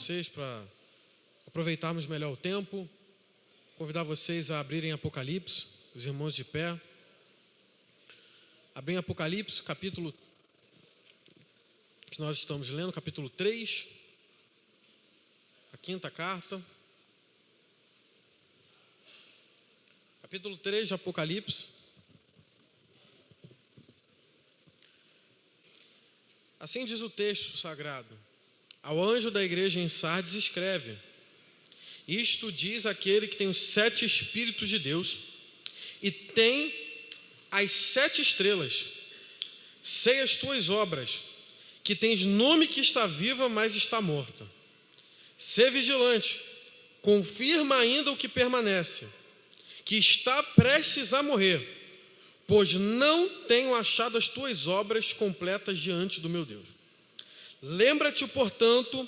vocês para aproveitarmos melhor o tempo, convidar vocês a abrirem Apocalipse, os irmãos de pé. Abrem Apocalipse, capítulo que nós estamos lendo, capítulo 3, a quinta carta. Capítulo 3 de Apocalipse. Assim diz o texto sagrado: ao anjo da igreja em Sardes escreve: isto diz aquele que tem os 7 Espíritos de Deus e tem as 7 estrelas. Sei as tuas obras, que tens nome que está viva, mas está morta. Sê vigilante, confirma ainda o que permanece, que está prestes a morrer, pois não tenho achado as tuas obras completas diante do meu Deus. Lembra-te, portanto,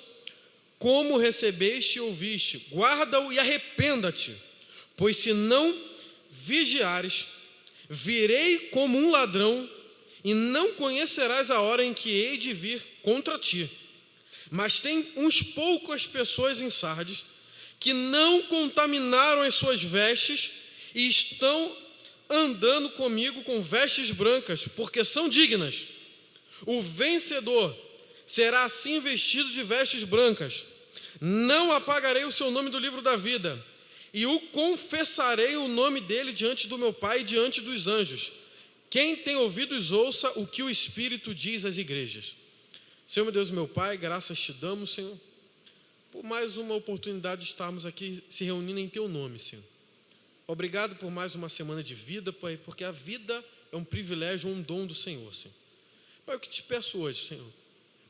como recebeste e ouviste, guarda-o e arrependa-te, pois se não vigiares, virei como um ladrão e não conhecerás a hora em que hei de vir contra ti. Mas tem uns poucas pessoas em Sardes que não contaminaram as suas vestes e estão andando comigo com vestes brancas, porque são dignas. O vencedor será assim vestido de vestes brancas. Não apagarei o seu nome do livro da vida, e o confessarei o nome dele diante do meu Pai e diante dos anjos. Quem tem ouvidos, ouça o que o Espírito diz às igrejas. Senhor, meu Deus e meu Pai, graças te damos, Senhor, por mais uma oportunidade de estarmos aqui se reunindo em teu nome, Senhor. Obrigado por mais uma semana de vida, Pai, porque a vida é um privilégio, um dom do Senhor, Senhor. Pai, eu que te peço hoje, Senhor,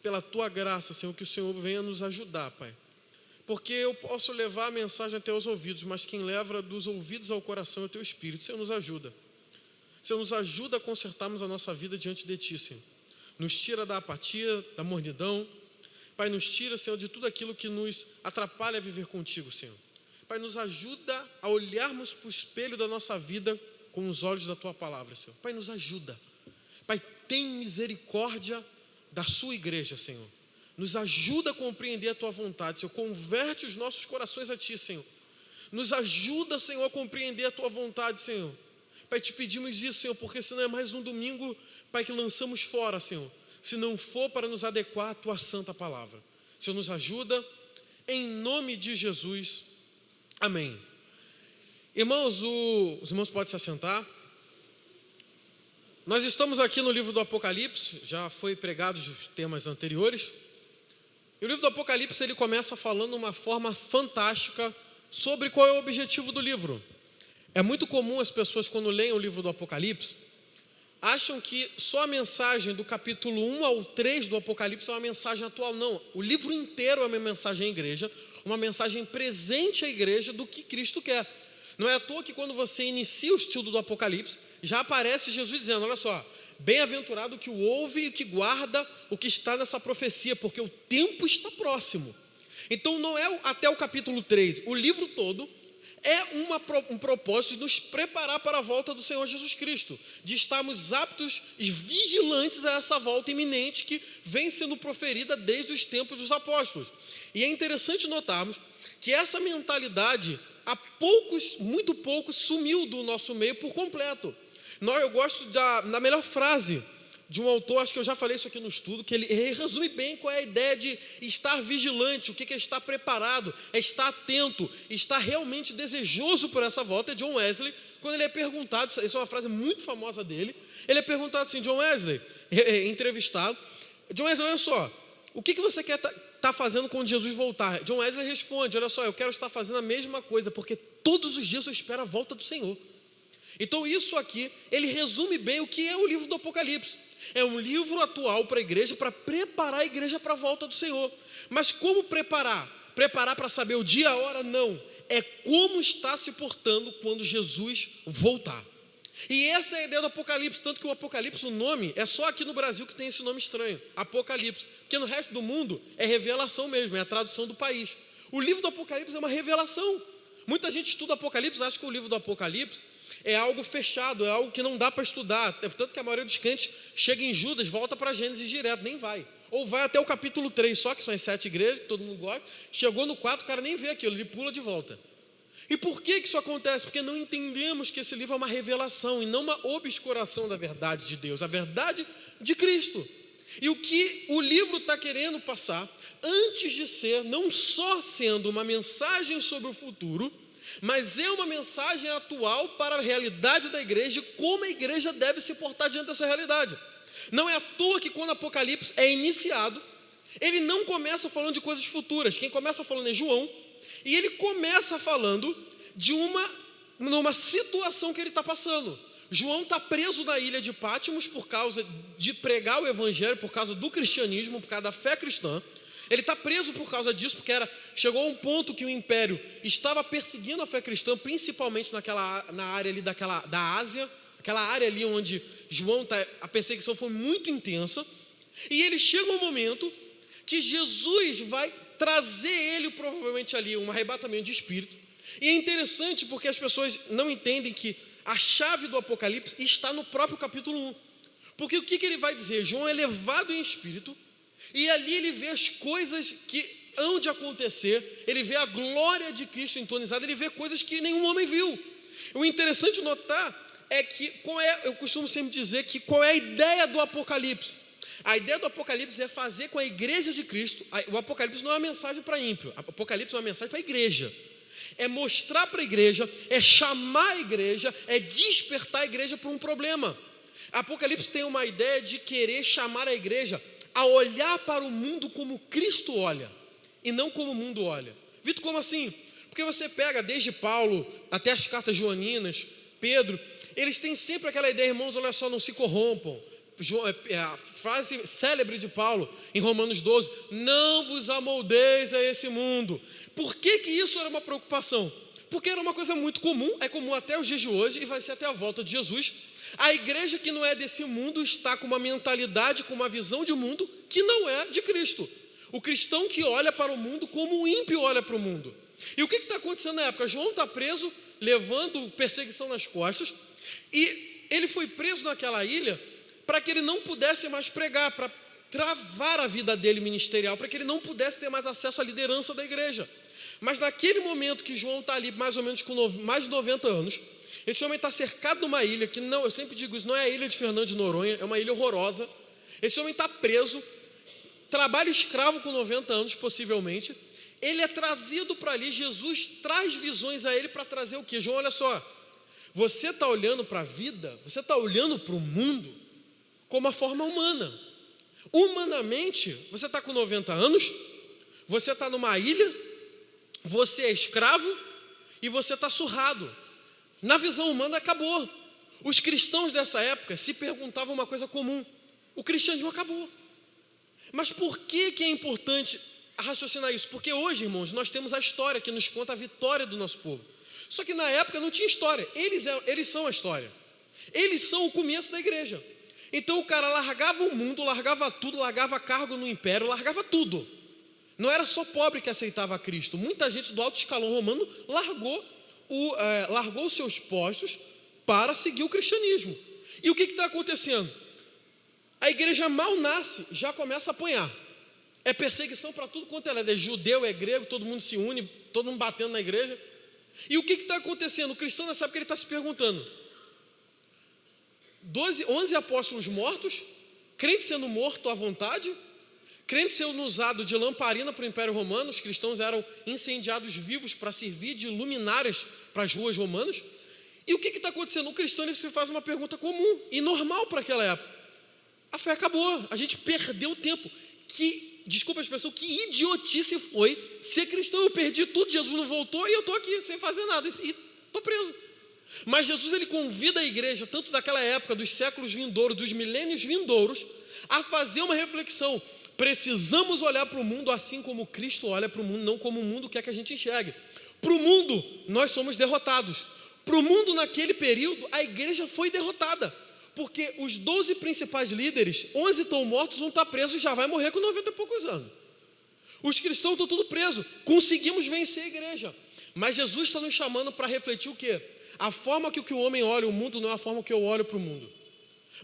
pela tua graça, Senhor, que o Senhor venha nos ajudar, Pai. Porque eu posso levar a mensagem até os ouvidos, mas quem leva dos ouvidos ao coração é o teu Espírito. Senhor, nos ajuda. Senhor, nos ajuda a consertarmos a nossa vida diante de ti, Senhor. Nos tira da apatia, da mornidão. Pai, nos tira, Senhor, de tudo aquilo que nos atrapalha a viver contigo, Senhor. Pai, nos ajuda a olharmos para o espelho da nossa vida com os olhos da tua palavra, Senhor. Pai, nos ajuda. Pai, tem misericórdia da sua igreja, Senhor. Nos ajuda a compreender a tua vontade, Senhor. Converte os nossos corações a ti, Senhor. Nos ajuda, Senhor, a compreender a tua vontade, Senhor. Pai, te pedimos isso, Senhor, porque senão é mais um domingo, Pai, que lançamos fora, Senhor, se não for para nos adequar à tua santa palavra. Senhor, nos ajuda, em nome de Jesus. Amém. Irmãos, os irmãos podem se assentar. Nós estamos aqui no livro do Apocalipse, já foi pregado os temas anteriores. E o livro do Apocalipse, ele começa falando de uma forma fantástica sobre qual é o objetivo do livro. É muito comum as pessoas, quando leem o livro do Apocalipse, acham que só a mensagem do capítulo 1 ao 3 do Apocalipse é uma mensagem atual. Não, o livro inteiro é uma mensagem à igreja, uma mensagem presente à igreja do que Cristo quer. Não é à toa que quando você inicia o estudo do Apocalipse, já aparece Jesus dizendo, olha só, bem-aventurado o que o ouve e o que guarda o que está nessa profecia, porque o tempo está próximo. Então não é até o capítulo 3, o livro todo é um propósito de nos preparar para a volta do Senhor Jesus Cristo, de estarmos aptos e vigilantes a essa volta iminente que vem sendo proferida desde os tempos dos apóstolos. E é interessante notarmos que essa mentalidade, há poucos, muito poucos, sumiu do nosso meio por completo. Eu gosto da melhor frase de um autor, acho que eu já falei isso aqui no estudo, que ele resume bem qual é a ideia de estar vigilante, o que é estar preparado, é estar atento, estar realmente desejoso por essa volta. É John Wesley, quando ele é perguntado, essa é uma frase muito famosa dele, ele é perguntado assim, John Wesley, entrevistado, John Wesley, olha só, o que você quer estar fazendo quando Jesus voltar? John Wesley responde, olha só, eu quero estar fazendo a mesma coisa, porque todos os dias eu espero a volta do Senhor. Então isso aqui, ele resume bem o que é o livro do Apocalipse. É um livro atual para a igreja, para preparar a igreja para a volta do Senhor. Mas como preparar? Preparar para saber o dia, a hora? Não. É como está se portando quando Jesus voltar. E essa é a ideia do Apocalipse, tanto que o Apocalipse, o nome, é só aqui no Brasil que tem esse nome estranho, Apocalipse. Porque no resto do mundo é revelação mesmo, é a tradução do país. O livro do Apocalipse é uma revelação. Muita gente estuda Apocalipse, acha que o livro do Apocalipse É algo fechado, é algo que não dá para estudar. Tanto que a maioria dos crentes chega em Judas, volta para Gênesis direto, nem vai. Ou vai até o capítulo 3, só que são as 7 igrejas, que todo mundo gosta. Chegou no 4, o cara nem vê aquilo, ele pula de volta. E por que isso acontece? Porque não entendemos que esse livro é uma revelação e não uma obscuração da verdade de Deus, a verdade de Cristo. E o que o livro está querendo passar, antes de ser, não só sendo uma mensagem sobre o futuro, mas é uma mensagem atual para a realidade da igreja e como a igreja deve se portar diante dessa realidade. Não é à toa que quando o Apocalipse é iniciado, ele não começa falando de coisas futuras. Quem começa falando é João, e ele começa falando de numa situação que ele está passando. João está preso na ilha de Patmos por causa de pregar o evangelho, por causa do cristianismo, por causa da fé cristã. Ele está preso por causa disso, porque chegou a um ponto que o império estava perseguindo a fé cristã, principalmente na área ali da Ásia, aquela área ali onde João está, a perseguição foi muito intensa, e ele chega um momento que Jesus vai trazer ele, provavelmente ali, um arrebatamento de espírito. E é interessante porque as pessoas não entendem que a chave do Apocalipse está no próprio capítulo 1. Porque o que ele vai dizer? João é levado em espírito, e ali ele vê as coisas que hão de acontecer, ele vê a glória de Cristo entronizada, ele vê coisas que nenhum homem viu. O interessante notar é que, eu costumo sempre dizer que qual é a ideia do Apocalipse? A ideia do Apocalipse é fazer com a igreja de Cristo. O Apocalipse não é uma mensagem para ímpio, o Apocalipse é uma mensagem para a igreja. É mostrar para a igreja, é chamar a igreja, é despertar a igreja para um problema. Apocalipse tem uma ideia de querer chamar a igreja a olhar para o mundo como Cristo olha, e não como o mundo olha. Vitor, como assim? Porque você pega desde Paulo até as cartas joaninas, Pedro, eles têm sempre aquela ideia, irmãos, olha só, não se corrompam. A frase célebre de Paulo em Romanos 12: não vos amoldeis a esse mundo. Por que isso era uma preocupação? Porque era uma coisa muito comum, é comum até os dias de hoje e vai ser até a volta de Jesus. A igreja que não é desse mundo está com uma mentalidade, com uma visão de mundo que não é de Cristo. O cristão que olha para o mundo como o ímpio olha para o mundo. E o que está acontecendo na época? João está preso, levando perseguição nas costas, e ele foi preso naquela ilha para que ele não pudesse mais pregar, para travar a vida dele ministerial, para que ele não pudesse ter mais acesso à liderança da igreja. Mas naquele momento que João está ali mais ou menos com mais de 90 anos, esse homem está cercado de uma ilha que não, eu sempre digo isso, não é a ilha de Fernando de Noronha, é uma ilha horrorosa. Esse homem está preso, trabalha escravo com 90 anos possivelmente. Ele é trazido para ali, Jesus traz visões a ele para trazer o quê? João, olha só, você está olhando para a vida, você está olhando para o mundo como a forma humana. Humanamente, você está com 90 anos, você está numa ilha, você é escravo e você está surrado. Na visão humana acabou. Os cristãos dessa época se perguntavam uma coisa comum: o cristianismo acabou. Mas por que é importante raciocinar isso? Porque hoje, irmãos, nós temos a história que nos conta a vitória do nosso povo. Só que na época não tinha história, eles são a história. Eles são o começo da igreja. Então o cara largava o mundo, largava tudo, largava cargo no império, largava tudo. Não era só pobre que aceitava Cristo. Muita gente do alto escalão romano largou os seus postos para seguir o cristianismo. E o que está acontecendo? A igreja mal nasce, já começa a apanhar. É perseguição para tudo quanto é judeu, é grego, todo mundo se une, todo mundo batendo na igreja. E o que está acontecendo? O cristão nessa época ele está se perguntando: 11 apóstolos mortos, crente sendo morto à vontade, crente sendo usado de lamparina para o Império Romano, os cristãos eram incendiados vivos para servir de luminárias para as ruas romanas. E o que está acontecendo? O cristão ele se faz uma pergunta comum e normal para aquela época: a fé acabou, a gente perdeu o tempo. Desculpa a expressão, que idiotice foi ser cristão. Eu perdi tudo, Jesus não voltou e eu estou aqui sem fazer nada e estou preso. Mas Jesus ele convida a igreja, tanto daquela época, dos séculos vindouros, dos milênios vindouros, a fazer uma reflexão. Precisamos olhar para o mundo assim como Cristo olha para o mundo, não como o mundo quer que a gente enxergue. Para o mundo, nós somos derrotados. Para o mundo, naquele período, a igreja foi derrotada. Porque os 12 principais líderes, 11 estão mortos, um está preso e já vai morrer com 90 e poucos anos. Os cristãos estão tudo presos. Conseguimos vencer a igreja. Mas Jesus está nos chamando para refletir o quê? a forma que o homem olha o mundo não é a forma que eu olho para o mundo.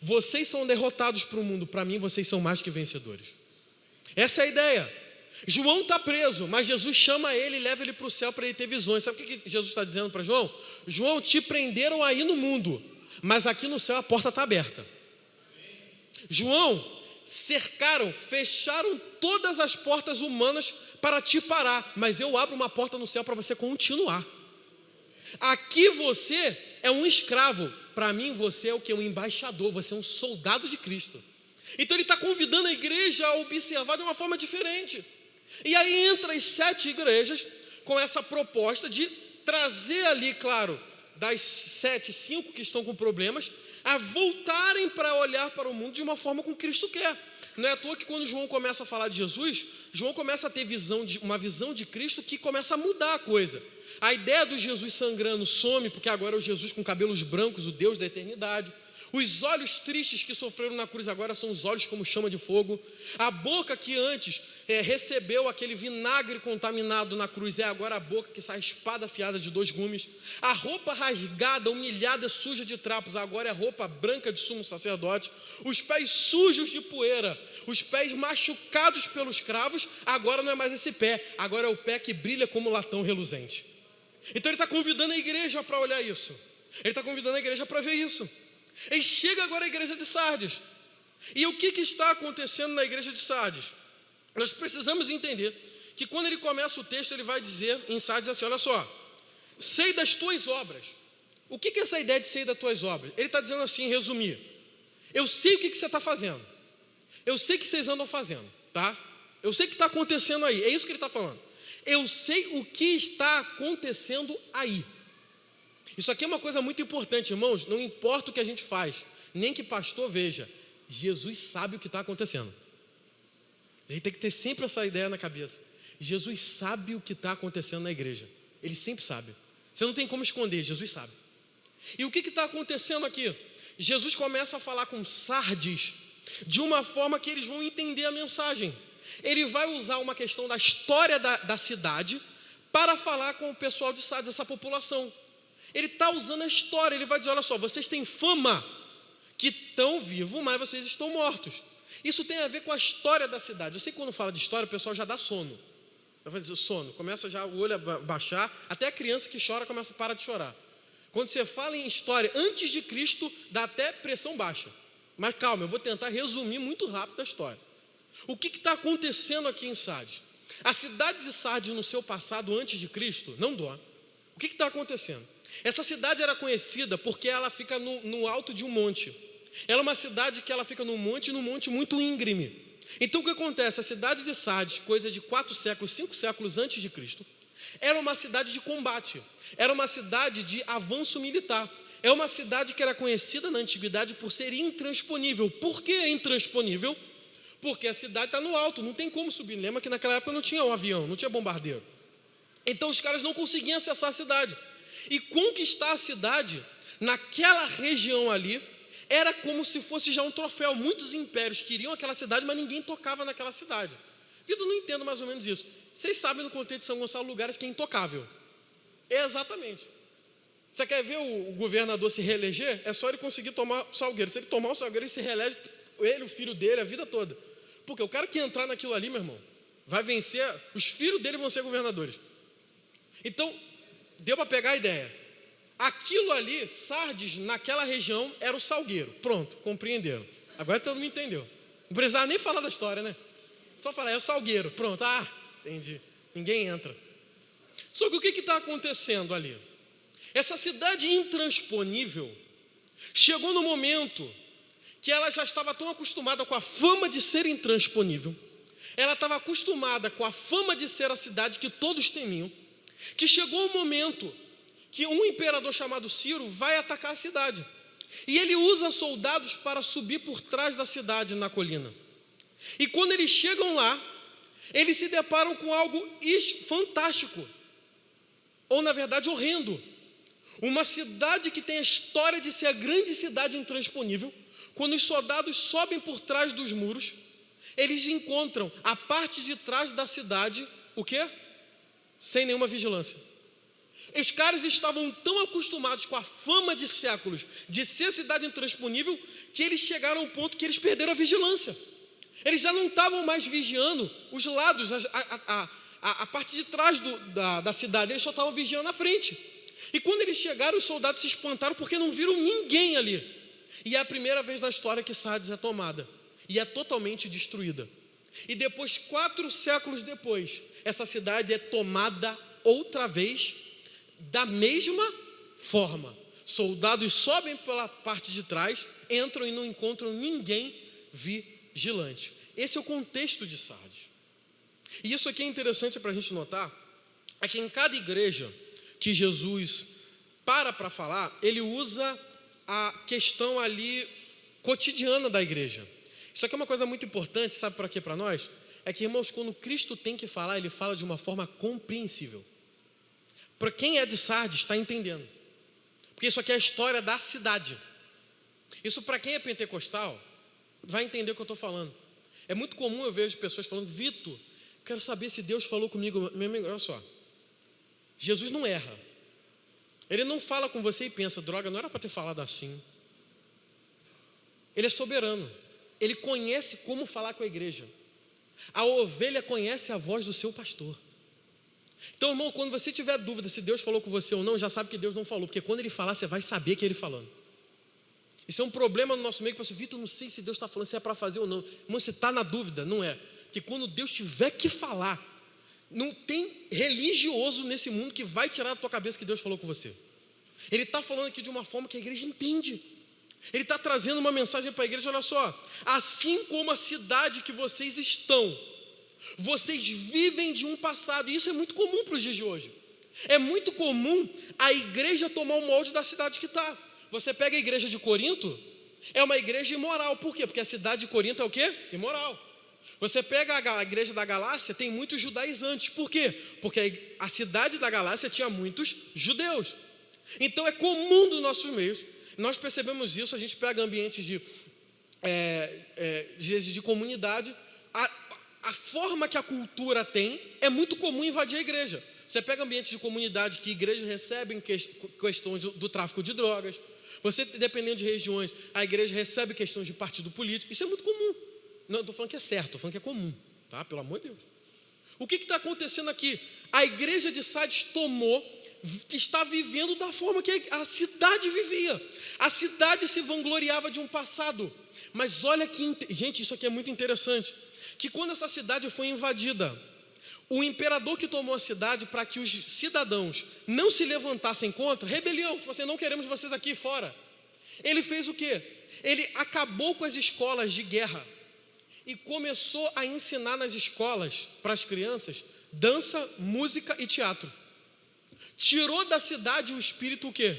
Vocês são derrotados para o mundo, para mim vocês são mais que vencedores. Essa é a ideia. João está preso, mas Jesus chama ele e leva ele para o céu para ele ter visões. Sabe o que Jesus está dizendo para João? João, te prenderam aí no mundo, mas aqui no céu a porta está aberta. João, cercaram, fecharam todas as portas humanas para te parar, mas eu abro uma porta no céu para você continuar. Aqui você é um escravo, para mim você é o que? Um embaixador, você é um soldado de Cristo. Então ele está convidando a igreja a observar de uma forma diferente. E aí entra as 7 igrejas com essa proposta de trazer ali, claro, das 7, 5 que estão com problemas, a voltarem para olhar para o mundo de uma forma como Cristo quer. Não é à toa que quando João começa a falar de Jesus, João começa a ter uma visão de Cristo que começa a mudar a coisa. A ideia do Jesus sangrando some, porque agora é o Jesus com cabelos brancos, o Deus da eternidade. Os olhos tristes que sofreram na cruz agora são os olhos como chama de fogo. A boca que antes recebeu aquele vinagre contaminado na cruz é agora a boca que sai espada afiada de 2 gumes. A roupa rasgada, humilhada, suja de trapos, agora é a roupa branca de sumo sacerdote. Os pés sujos de poeira, os pés machucados pelos cravos, agora não é mais esse pé, agora é o pé que brilha como latão reluzente. Então ele está convidando a igreja para olhar isso. Ele está convidando a igreja para ver isso. E chega agora a igreja de Sardes. E o que está acontecendo na igreja de Sardes? Nós precisamos entender que quando ele começa o texto, ele vai dizer em Sardes assim, olha só, sei das tuas obras. O que é essa ideia de sei das tuas obras? Ele está dizendo assim, em resumir, eu sei o que você está fazendo. Eu sei o que vocês andam fazendo, tá? Eu sei o que está acontecendo aí, é isso que ele está falando. Eu sei o que está acontecendo aí. Isso aqui é uma coisa muito importante, irmãos. Não importa o que a gente faz, nem que pastor veja, Jesus sabe o que está acontecendo. A gente tem que ter sempre essa ideia na cabeça. Jesus sabe o que está acontecendo na igreja. Ele sempre sabe. Você não tem como esconder, Jesus sabe. E o que está acontecendo aqui? Jesus começa a falar com Sardes de uma forma que eles vão entender a mensagem. Ele vai usar uma questão da história da cidade para falar com o pessoal de Sardes, essa população. Ele está usando a história, ele vai dizer, olha só, vocês têm fama que estão vivos, mas vocês estão mortos. Isso tem a ver com a história da cidade. Eu sei que quando fala de história, o pessoal já dá sono. Vai dizer sono, começa já o olho a baixar, até a criança que chora começa a parar de chorar. Quando você fala em história antes de Cristo, dá até pressão baixa. Mas calma, eu vou tentar resumir muito rápido a história. O que está acontecendo aqui em Sardes? A cidade de Sardes no seu passado, antes de Cristo, não dó. O que está acontecendo? Essa cidade era conhecida porque ela fica no alto de um monte. Ela é uma cidade que ela fica num monte muito íngreme. Então o que acontece? A cidade de Sardes, coisa de 4 séculos, 5 séculos antes de Cristo, era uma cidade de combate. Era uma cidade de avanço militar. É uma cidade que era conhecida na antiguidade por ser intransponível. Por que intransponível? Porque a cidade está no alto, não tem como subir. Lembra que naquela época não tinha um avião, não tinha bombardeiro. Então os caras não conseguiam acessar a cidade. E conquistar a cidade, naquela região ali, era como se fosse já um troféu. Muitos impérios queriam aquela cidade, mas ninguém tocava naquela cidade. Vitor, não entendo mais ou menos isso. Vocês sabem no contexto de São Gonçalo lugares que é intocável. Exatamente. Você quer ver o governador se reeleger? É só ele conseguir tomar o Salgueiro. Se ele tomar o Salgueiro, ele se reelege, ele, o filho dele, a vida toda. Porque o cara que entrar naquilo ali, meu irmão, vai vencer, os filhos dele vão ser governadores. Então, deu para pegar a ideia. Aquilo ali, Sardes, naquela região, era o Salgueiro. Pronto, compreenderam. Agora todo mundo entendeu. Não precisava nem falar da história, né? Só falar, é o Salgueiro. Pronto, entendi. Ninguém entra. Só que o que está acontecendo ali? Essa cidade intransponível chegou no momento que ela já estava tão acostumada com a fama de ser intransponível, ela estava acostumada com a fama de ser a cidade que todos temiam, que chegou um momento que um imperador chamado Ciro vai atacar a cidade. E ele usa soldados para subir por trás da cidade na colina. E quando eles chegam lá, eles se deparam com algo fantástico, ou na verdade horrendo. Uma cidade que tem a história de ser a grande cidade intransponível. Quando os soldados sobem por trás dos muros, eles encontram a parte de trás da cidade, o quê? Sem nenhuma vigilância. Os caras estavam tão acostumados com a fama de séculos de ser a cidade intransponível que eles chegaram ao ponto que eles perderam a vigilância. Eles já não estavam mais vigiando os lados, a parte de trás da cidade, eles só estavam vigiando a frente. E quando eles chegaram, os soldados se espantaram porque não viram ninguém ali. E é a primeira vez na história que Sardes é tomada e é totalmente destruída. E depois, 4 séculos depois, essa cidade é tomada outra vez da mesma forma. Soldados sobem pela parte de trás, entram e não encontram ninguém vigilante. Esse é o contexto de Sardes. E isso aqui é interessante para a gente notar, é que em cada igreja que Jesus para falar, ele usa a questão ali cotidiana da igreja. Isso aqui é uma coisa muito importante, sabe para quê para nós? É que, irmãos, quando Cristo tem que falar, ele fala de uma forma compreensível. Para quem é de Sardes, está entendendo. Porque isso aqui é a história da cidade. Isso para quem é pentecostal, vai entender o que eu estou falando. É muito comum eu vejo pessoas falando: Vitor, quero saber se Deus falou comigo. Meu amigo, olha só, Jesus não erra. Ele não fala com você e pensa: droga, não era para ter falado assim. Ele é soberano. Ele conhece como falar com a igreja. A ovelha conhece a voz do seu pastor. Então, irmão, quando você tiver dúvida se Deus falou com você ou não, já sabe que Deus não falou, porque quando ele falar, você vai saber que ele falando. Isso é um problema no nosso meio, que você fala: Vitor, não sei se Deus está falando, se é para fazer ou não. Irmão, você está na dúvida, não é? Porque quando Deus tiver que falar, não tem religioso nesse mundo que vai tirar da tua cabeça que Deus falou com você. Ele está falando aqui de uma forma que a igreja entende. Ele está trazendo uma mensagem para a igreja: olha só, assim como a cidade que vocês estão, vocês vivem de um passado, e isso é muito comum para os dias de hoje. É muito comum a igreja tomar o molde da cidade que está. Você pega a igreja de Corinto, é uma igreja imoral. Por quê? Porque a cidade de Corinto é o quê? Imoral. Você pega a igreja da Galácia, tem muitos judaizantes. Por quê? Porque a cidade da Galácia tinha muitos judeus. Então é comum dos nossos meios. Nós percebemos isso, a gente pega ambientes de comunidade. A forma que a cultura tem é muito comum invadir a igreja. Você pega ambientes de comunidade que igrejas recebem questões do tráfico de drogas. Você, dependendo de regiões, a igreja recebe questões de partido político. Isso é muito comum. Não estou falando que é certo, estou falando que é comum, tá? Pelo amor de Deus. O que está acontecendo aqui? A igreja de Sardes está vivendo da forma que a cidade vivia. A cidade se vangloriava de um passado. Mas olha que, gente, isso aqui é muito interessante. Que quando essa cidade foi invadida, o imperador que tomou a cidade, para que os cidadãos não se levantassem contra, rebelião, tipo assim, não queremos vocês aqui fora. Ele fez o quê? Ele acabou com as escolas de guerra e começou a ensinar nas escolas, para as crianças, dança, música e teatro. Tirou da cidade o espírito o quê?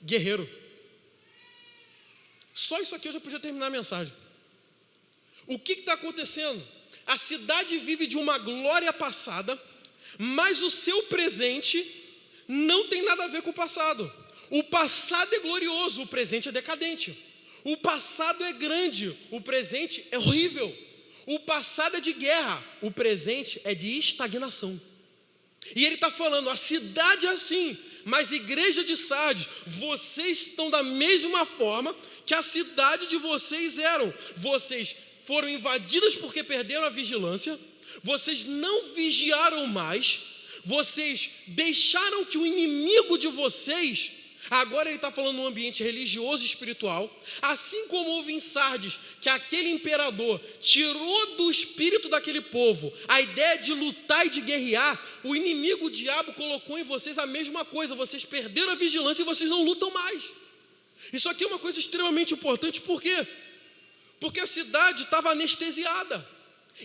Guerreiro. Só isso aqui eu já podia terminar a mensagem. O que está acontecendo? A cidade vive de uma glória passada, mas o seu presente não tem nada a ver com o passado. O passado é glorioso, o presente é decadente. O passado é grande, o presente é horrível. O passado é de guerra, o presente é de estagnação. E ele está falando: a cidade é assim, mas igreja de Sardes, vocês estão da mesma forma que a cidade de vocês eram. Vocês foram invadidas porque perderam a vigilância, vocês não vigiaram mais, vocês deixaram que o inimigo de vocês, agora ele está falando num ambiente religioso e espiritual, assim como houve em Sardes, que aquele imperador tirou do espírito daquele povo a ideia de lutar e de guerrear, o inimigo, o diabo, colocou em vocês a mesma coisa. Vocês perderam a vigilância e vocês não lutam mais. Isso aqui é uma coisa extremamente importante. Por quê? Porque a cidade estava anestesiada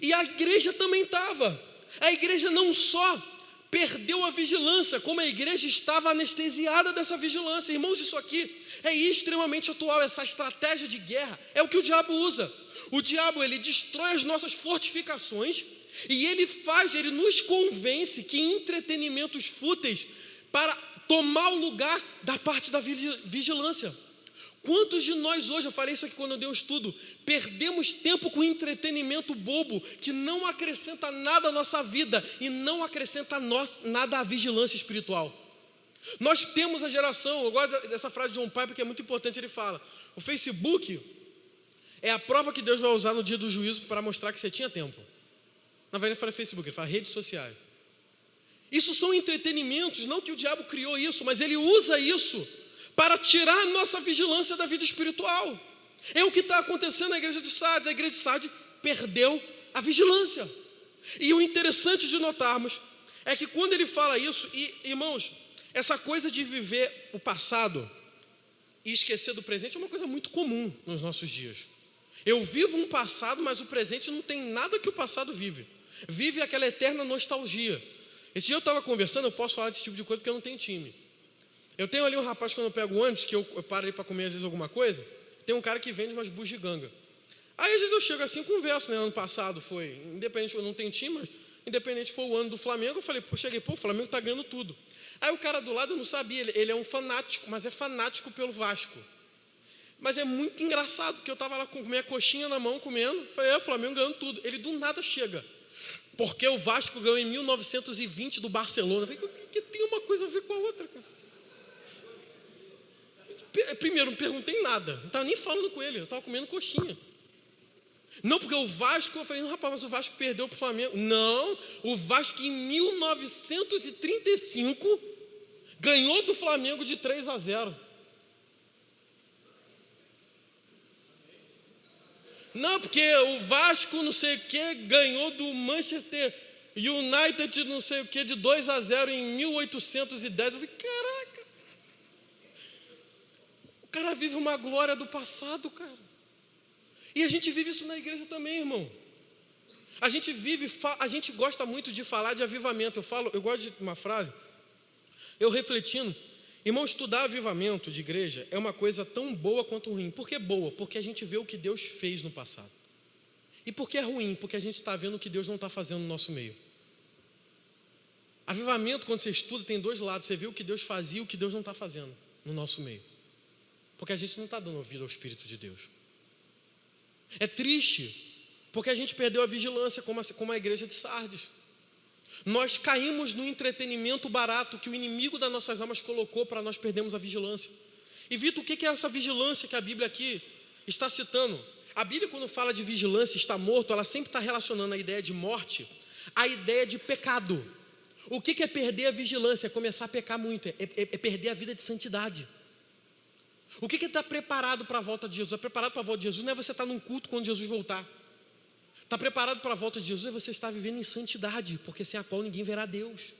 e a igreja também estava. A igreja não só perdeu a vigilância, como a igreja estava anestesiada dessa vigilância. Irmãos, isso aqui é extremamente atual. Essa estratégia de guerra é o que o diabo usa. O diabo, ele destrói as nossas fortificações e ele nos convence que entretenimentos fúteis para tomar o lugar da parte da vigilância. Quantos de nós hoje, eu falei isso aqui quando eu dei um estudo, perdemos tempo com entretenimento bobo, que não acrescenta nada à nossa vida e não acrescenta nada à vigilância espiritual. Nós temos a geração, eu gosto dessa frase de John Piper, que é muito importante. Ele fala: o Facebook é a prova que Deus vai usar no dia do juízo para mostrar que você tinha tempo. Na verdade, ele fala Facebook, ele fala redes sociais. Isso são entretenimentos, não que o diabo criou isso, mas ele usa isso para tirar a nossa vigilância da vida espiritual. É o que está acontecendo na igreja de Sardes. A igreja de Sardes perdeu a vigilância. E o interessante de notarmos é que quando ele fala isso, e irmãos, essa coisa de viver o passado e esquecer do presente é uma coisa muito comum nos nossos dias. Eu vivo um passado, mas o presente não tem nada que o passado vive. Vive aquela eterna nostalgia. Esse dia eu estava conversando, eu posso falar desse tipo de coisa porque eu não tenho time. Eu tenho ali um rapaz, quando eu pego o ônibus, que eu paro ali para comer às vezes alguma coisa, tem um cara que vende umas bugiganga. Aí às vezes eu chego assim e converso, né? Ano passado foi, independente, eu não tenho time, mas independente foi o ano do Flamengo, eu falei, o Flamengo está ganhando tudo. Aí o cara do lado eu não sabia, ele é um fanático, mas é fanático pelo Vasco. Mas é muito engraçado, porque eu estava lá com minha coxinha na mão, comendo, falei, o Flamengo ganhando tudo. Ele do nada chega, porque o Vasco ganhou em 1920 do Barcelona. Eu falei, o que tem uma coisa a ver com a outra, cara? Primeiro, não perguntei nada, não estava nem falando com ele, eu estava comendo coxinha. Não, porque o Vasco, eu falei, não, rapaz, mas o Vasco perdeu para o Flamengo. Não, o Vasco em 1935 ganhou do Flamengo de 3-0. Não, porque o Vasco não sei o que ganhou do Manchester United não sei o que de 2-0 em 1810. Eu falei, caraca, o cara vive uma glória do passado, cara. E a gente vive isso na igreja também, irmão. A gente gosta muito de falar de avivamento. Eu gosto de uma frase, eu refletindo, irmão, estudar avivamento de igreja é uma coisa tão boa quanto ruim. Por que boa? Porque a gente vê o que Deus fez no passado. E por que é ruim? Porque a gente está vendo o que Deus não está fazendo no nosso meio. Avivamento, quando você estuda, tem dois lados. Você vê o que Deus fazia e o que Deus não está fazendo no nosso meio. Porque a gente não está dando ouvido ao Espírito de Deus. É triste, porque a gente perdeu a vigilância como a igreja de Sardes. Nós caímos no entretenimento barato que o inimigo das nossas almas colocou para nós perdermos a vigilância. E Vitor, o que é essa vigilância que a Bíblia aqui está citando? A Bíblia, quando fala de vigilância, está morto, ela sempre está relacionando a ideia de morte à ideia de pecado. O que é perder a vigilância? É começar a pecar muito, é perder a vida de santidade. O que é estar preparado para a volta de Jesus? Preparado para a volta de Jesus não é você estar num culto quando Jesus voltar. Estar preparado para a volta de Jesus é você estar vivendo em santidade, porque sem a qual ninguém verá Deus.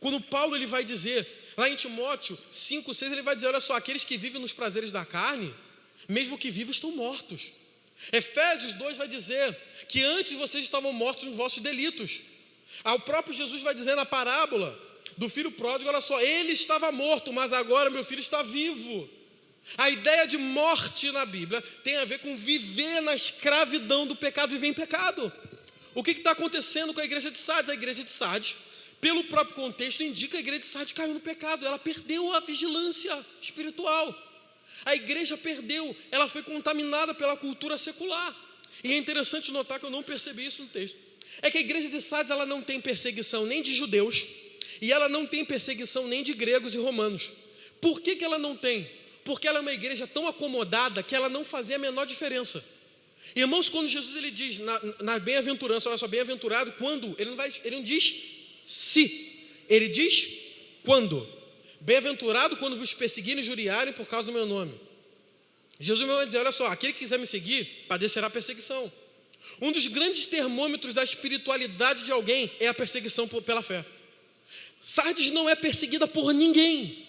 Quando Paulo ele vai dizer, lá em Timóteo 5:6, ele vai dizer, olha só, aqueles que vivem nos prazeres da carne, mesmo que vivos, estão mortos. Efésios 2 vai dizer que antes vocês estavam mortos nos vossos delitos. O próprio Jesus vai dizer na parábola do filho pródigo, olha só, ele estava morto, mas agora meu filho está vivo. A ideia de morte na Bíblia tem a ver com viver na escravidão do pecado, viver em pecado. O que está acontecendo com a igreja de Sardes? A igreja de Sardes, pelo próprio contexto, indica que a igreja de Sardes caiu no pecado. Ela perdeu a vigilância espiritual. A igreja perdeu, ela foi contaminada pela cultura secular. E é interessante notar que eu não percebi isso no texto. É que a igreja de Sardes, ela não tem perseguição nem de judeus, e ela não tem perseguição nem de gregos e romanos. Por que ela não tem? Porque ela é uma igreja tão acomodada que ela não fazia a menor diferença. Irmãos, quando Jesus ele diz na bem-aventurança, olha só, bem-aventurado quando, ele não diz se, ele diz quando. Bem-aventurado quando vos perseguirem e injuriarem por causa do meu nome. Jesus vai dizer, olha só, aquele que quiser me seguir, padecerá perseguição. Um dos grandes termômetros da espiritualidade de alguém é a perseguição pela fé. Sardes não é perseguida por ninguém,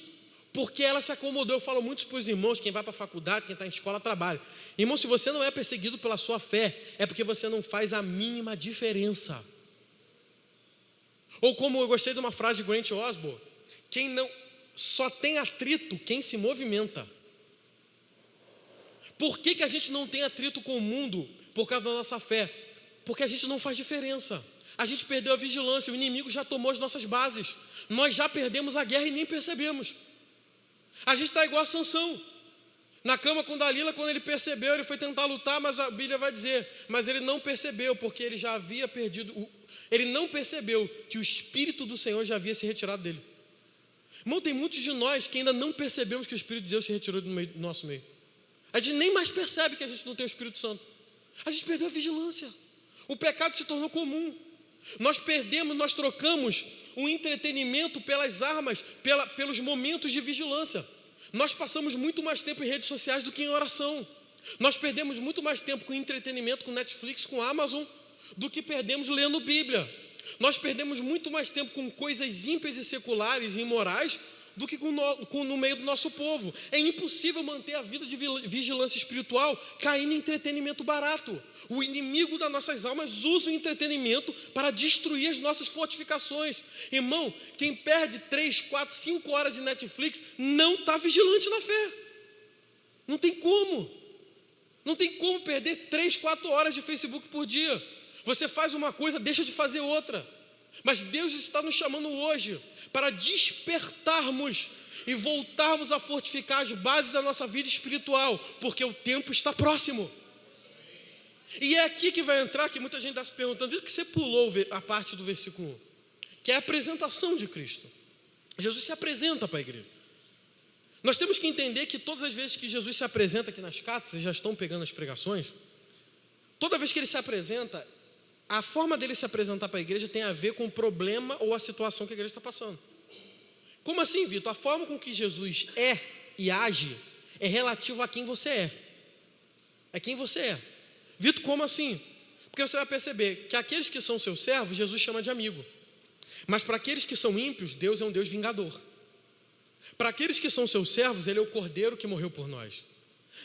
porque ela se acomodou. Eu falo muito para os irmãos, quem vai para a faculdade, quem está em escola, trabalha. Irmão, se você não é perseguido pela sua fé, é porque você não faz a mínima diferença. Ou como eu gostei de uma frase de Grant Osborne, quem não só tem atrito quem se movimenta. Por que a gente não tem atrito com o mundo? Por causa da nossa fé. Porque a gente não faz diferença. A gente perdeu a vigilância, o inimigo já tomou as nossas bases. Nós já perdemos a guerra e nem percebemos. A gente está igual a Sansão. Na cama com Dalila, quando ele percebeu, ele foi tentar lutar, mas a Bíblia vai dizer, mas ele não percebeu, porque ele já havia perdido, ele não percebeu que o Espírito do Senhor já havia se retirado dele. Irmão, tem muitos de nós que ainda não percebemos que o Espírito de Deus se retirou do nosso meio. A gente nem mais percebe que a gente não tem o Espírito Santo. A gente perdeu a vigilância. O pecado se tornou comum. Nós trocamos o entretenimento pelas armas, pelos momentos de vigilância. Nós passamos muito mais tempo em redes sociais do que em oração. Nós perdemos muito mais tempo com entretenimento, com Netflix, com Amazon, do que perdemos lendo Bíblia. Nós perdemos muito mais tempo com coisas ímpias e seculares e imorais do que no meio do nosso povo. É impossível manter a vida de vigilância espiritual caindo em entretenimento barato. O inimigo das nossas almas usa o entretenimento para destruir as nossas fortificações. Irmão, quem perde 3, 4, 5 horas de Netflix não está vigilante na fé. Não tem como. Não tem como perder 3, 4 horas de Facebook por dia. Você faz uma coisa, deixa de fazer outra. Mas Deus está nos chamando hoje para despertarmos e voltarmos a fortificar as bases da nossa vida espiritual, porque o tempo está próximo. E é aqui que vai entrar, que muita gente está se perguntando, viu que você pulou a parte do versículo 1, que é a apresentação de Cristo. Jesus se apresenta para a igreja. Nós temos que entender que todas as vezes que Jesus se apresenta aqui nas cartas, vocês já estão pegando as pregações, toda vez que ele se apresenta, a forma dele se apresentar para a igreja tem a ver com o problema ou a situação que a igreja está passando. Como assim, Vitor? A forma com que Jesus é e age é relativo a quem você é. É quem você é. Vitor, como assim? Porque você vai perceber que aqueles que são seus servos, Jesus chama de amigo. Mas para aqueles que são ímpios, Deus é um Deus vingador. Para aqueles que são seus servos, Ele é o cordeiro que morreu por nós.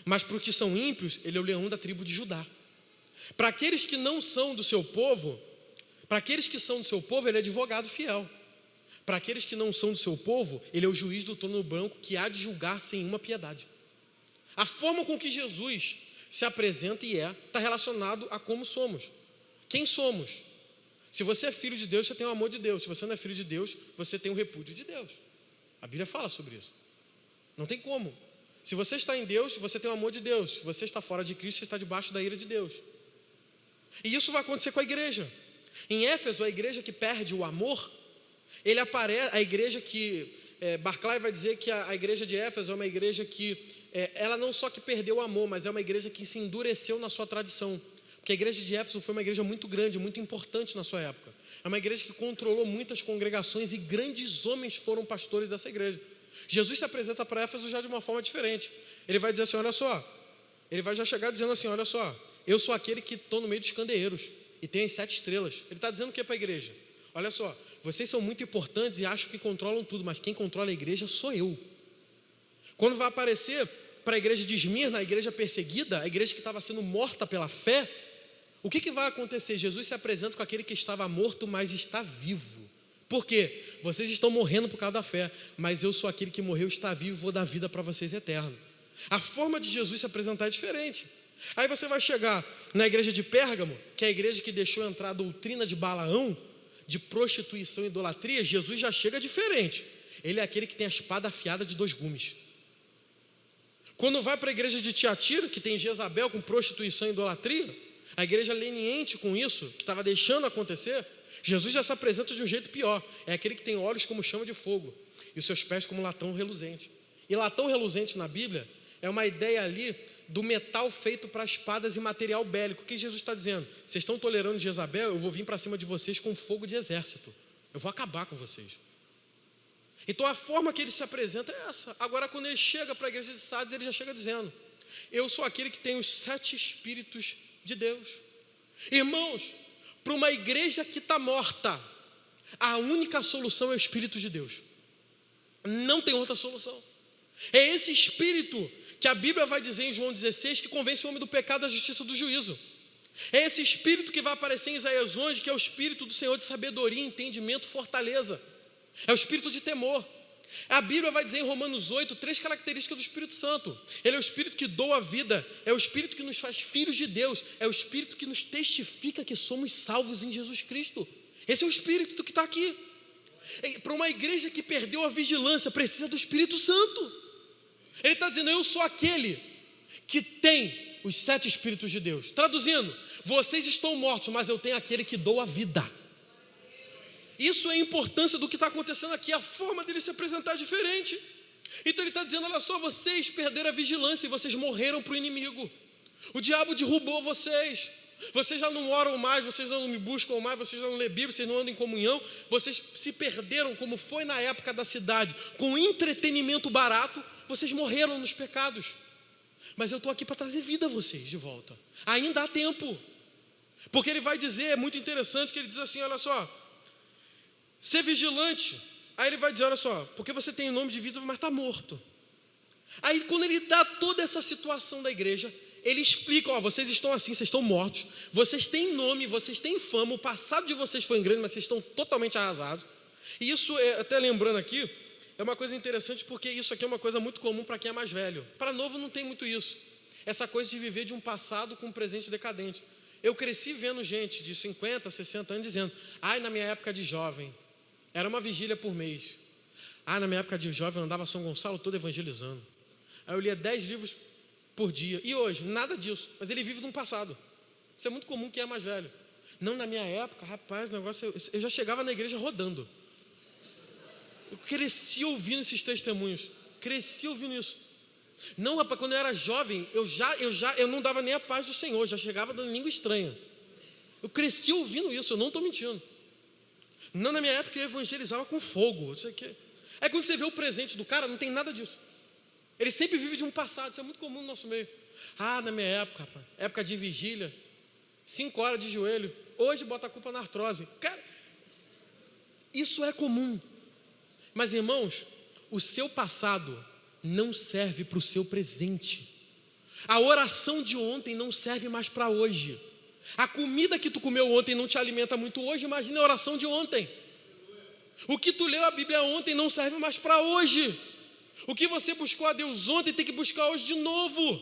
Mas para os que são ímpios, Ele é o leão da tribo de Judá. Para aqueles que não são do seu povo, Ele é advogado fiel. Para aqueles que não são do seu povo, Ele é o juiz do trono branco que há de julgar sem uma piedade. A forma com que Jesus se apresenta está relacionado a como somos. Quem somos? Se você é filho de Deus, você tem o amor de Deus. Se você não é filho de Deus, você tem o repúdio de Deus. A Bíblia fala sobre isso. Não tem como. Se você está em Deus, você tem o amor de Deus. Se você está fora de Cristo, você está debaixo da ira de Deus. E isso vai acontecer com a igreja. Em Éfeso, a igreja que perde o amor, ele aparece, a igreja que, Barclay vai dizer que a igreja de Éfeso é uma igreja que, ela não só que perdeu o amor, mas é uma igreja que se endureceu na sua tradição. Porque a igreja de Éfeso foi uma igreja muito grande, muito importante na sua época. É uma igreja que controlou muitas congregações e grandes homens foram pastores dessa igreja. Jesus se apresenta para Éfeso já de uma forma diferente. Ele vai dizer assim, olha só, ele vai já chegar dizendo assim, olha só, eu sou aquele que estou no meio dos candeeiros e tenho as 7 estrelas. Ele está dizendo o que para a igreja? Olha só, vocês são muito importantes e acham que controlam tudo, mas quem controla a igreja sou eu. Quando vai aparecer para a igreja de Esmirna, a igreja perseguida, a igreja que estava sendo morta pela fé, o que vai acontecer? Jesus se apresenta com aquele que estava morto, mas está vivo. Por quê? Vocês estão morrendo por causa da fé, mas eu sou aquele que morreu, está vivo, vou dar vida para vocês eterno. A forma de Jesus se apresentar é diferente. Aí você vai chegar na igreja de Pérgamo, que é a igreja que deixou entrar a doutrina de Balaão, de prostituição e idolatria. Jesus já chega diferente. Ele é aquele que tem a espada afiada de 2 gumes. Quando vai para a igreja de Tiatira, que tem Jezabel com prostituição e idolatria, a igreja leniente com isso, que estava deixando acontecer, Jesus já se apresenta de um jeito pior. É aquele que tem olhos como chama de fogo e os seus pés como latão reluzente. E latão reluzente na Bíblia é uma ideia ali do metal feito para espadas e material bélico. O que Jesus está dizendo? Vocês estão tolerando Jezabel? Eu vou vir para cima de vocês com fogo de exército. Eu vou acabar com vocês. Então a forma que ele se apresenta é essa. Agora quando ele chega para a igreja de Sardes, ele já chega dizendo, eu sou aquele que tem os 7 Espíritos de Deus. Irmãos, para uma igreja que está morta, a única solução é o Espírito de Deus. Não tem outra solução. É esse Espírito que a Bíblia vai dizer em João 16 que convence o homem do pecado, da justiça e do juízo. É esse Espírito que vai aparecer em Isaías 11, que é o Espírito do Senhor de sabedoria, entendimento, fortaleza. É o Espírito de temor. A Bíblia vai dizer em Romanos 8 3 características do Espírito Santo. Ele é o Espírito que doa a vida, é o Espírito que nos faz filhos de Deus, é o Espírito que nos testifica que somos salvos em Jesus Cristo. Esse é o Espírito que está aqui. Para uma igreja que perdeu a vigilância, precisa do Espírito Santo. Ele está dizendo, eu sou aquele que tem os 7 Espíritos de Deus. Traduzindo, vocês estão mortos, mas eu tenho aquele que doa a vida. Isso é a importância do que está acontecendo aqui, a forma dele se apresentar é diferente. Então ele está dizendo, olha só, vocês perderam a vigilância e vocês morreram para o inimigo. O diabo derrubou vocês. Vocês já não oram mais, vocês já não me buscam mais, vocês já não lêem Bíblia, vocês não andam em comunhão. Vocês se perderam, como foi na época da cidade, com entretenimento barato. Vocês morreram nos pecados. Mas eu estou aqui para trazer vida a vocês de volta. Ainda há tempo. Porque ele vai dizer, é muito interessante, que ele diz assim, olha só, ser vigilante. Aí ele vai dizer, olha só, porque você tem nome de vida, mas está morto. Aí quando ele dá toda essa situação da igreja, ele explica, ó, vocês estão assim, vocês estão mortos, vocês têm nome, vocês têm fama, o passado de vocês foi grande, mas vocês estão totalmente arrasados. E isso, até lembrando aqui, é uma coisa interessante, porque isso aqui é uma coisa muito comum para quem é mais velho. Para novo não tem muito isso. Essa coisa de viver de um passado com um presente decadente. Eu cresci vendo gente de 50, 60 anos dizendo, ai, na minha época de jovem, era uma vigília por mês. Ah, na minha época de jovem eu andava São Gonçalo todo evangelizando. Aí eu lia 10 livros por dia. E hoje, nada disso. Mas ele vive de um passado. Isso é muito comum quem é mais velho. Não, na minha época, rapaz, o negócio, eu já chegava na igreja rodando. Eu cresci ouvindo esses testemunhos. Cresci ouvindo isso. Não, rapaz, quando eu era jovem, eu não dava nem a paz do Senhor, já chegava dando língua estranha. Eu cresci ouvindo isso, eu não estou mentindo. Não, na minha época eu evangelizava com fogo. Isso aqui. Aí quando você vê o presente do cara, não tem nada disso. Ele sempre vive de um passado, isso é muito comum no nosso meio. Ah, na minha época, rapaz, época de vigília, 5 horas de joelho, hoje bota a culpa na artrose. Cara, isso é comum. Mas irmãos, o seu passado não serve para o seu presente. A oração de ontem não serve mais para hoje. A comida que tu comeu ontem não te alimenta muito hoje, imagina a oração de ontem. O que tu leu a Bíblia ontem não serve mais para hoje. O que você buscou a Deus ontem tem que buscar hoje de novo.